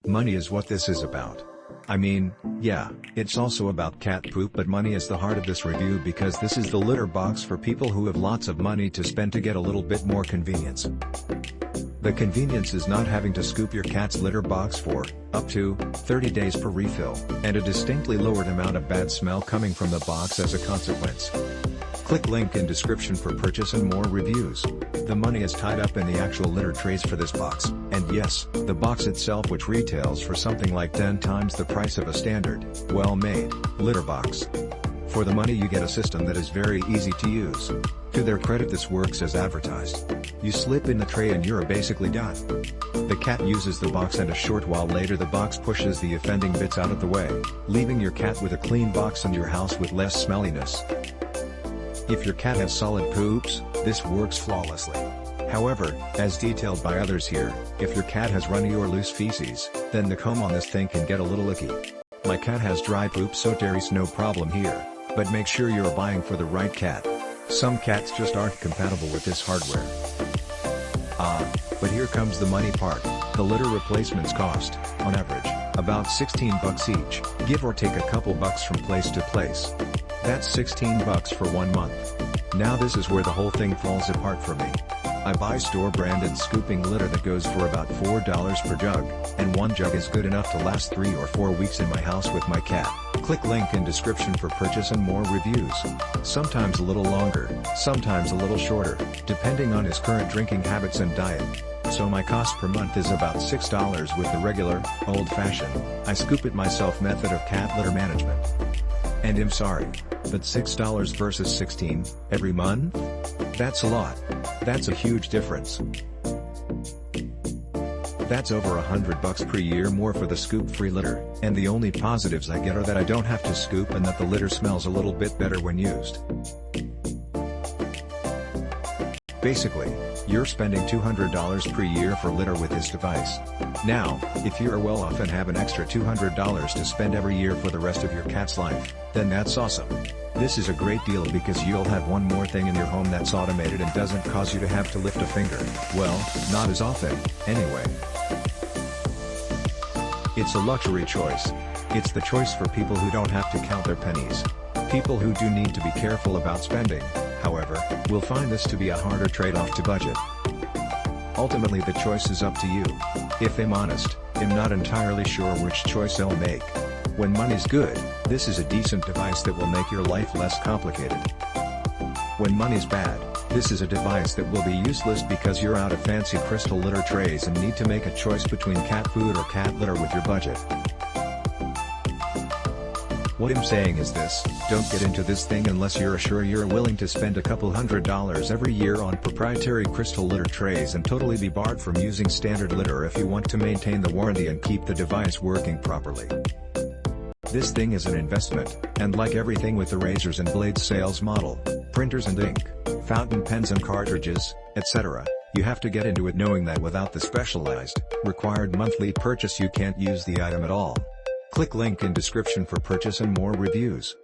Money is what this is about. I mean, yeah, it's also about cat poop, but money is the heart of this review because this is the litter box for people who have lots of money to spend to get a little bit more convenience. The convenience is not having to scoop your cat's litter box for up to 30 days per refill, and a distinctly lowered amount of bad smell coming from the box as a consequence. Click link in description for purchase and more reviews. The money is tied up in the actual litter trays for this box, and yes, the box itself, which retails for something like 10 times the price of a standard, well-made, litter box. For the money you get a system that is very easy to use. To their credit, this works as advertised. You slip in the tray and you're basically done. The cat uses the box and a short while later the box pushes the offending bits out of the way, leaving your cat with a clean box and your house with less smelliness. If your cat has solid poops, this works flawlessly. However, as detailed by others here, if your cat has runny or loose feces, then the comb on this thing can get a little icky. My cat has dry poop, so there's no problem here, but make sure you're buying for the right cat. Some cats just aren't compatible with this hardware. But here comes the money part. The litter replacements cost, on average, about $16 each, give or take a couple bucks from place to place. That's $16 for 1 month. Now this is where the whole thing falls apart for me. I buy store-branded scooping litter that goes for about $4 per jug, and one jug is good enough to last 3 or 4 weeks in my house with my cat. Click link in description for purchase and more reviews. Sometimes a little longer, sometimes a little shorter, depending on his current drinking habits and diet. So my cost per month is about $6 with the regular, old-fashioned, I scoop it myself method of cat litter management. And I'm sorry, but $6 versus $16 every month? That's a lot. That's a huge difference. That's over $100 per year more for the scoop-free litter, and the only positives I get are that I don't have to scoop and that the litter smells a little bit better when used. Basically, you're spending $200 per year for litter with this device. Now, if you're well off and have an extra $200 to spend every year for the rest of your cat's life, then that's awesome. This is a great deal because you'll have one more thing in your home that's automated and doesn't cause you to have to lift a finger. Well, not as often, anyway. It's a luxury choice. It's the choice for people who don't have to count their pennies. People who do need to be careful about spending, however, will find this to be a harder trade-off to budget. Ultimately the choice is up to you. If I'm honest, I'm not entirely sure which choice I'll make. When money's good, this is a decent device that will make your life less complicated. When money's bad, this is a device that will be useless because you're out of fancy crystal litter trays and need to make a choice between cat food or cat litter with your budget. What I'm saying is this: don't get into this thing unless you're sure you're willing to spend a couple $100 every year on proprietary crystal litter trays and totally be barred from using standard litter if you want to maintain the warranty and keep the device working properly. This thing is an investment, and like everything with the razors and blades sales model, printers and ink, fountain pens and cartridges, etc., you have to get into it knowing that without the specialized, required monthly purchase you can't use the item at all. Click link in description for purchase and more reviews.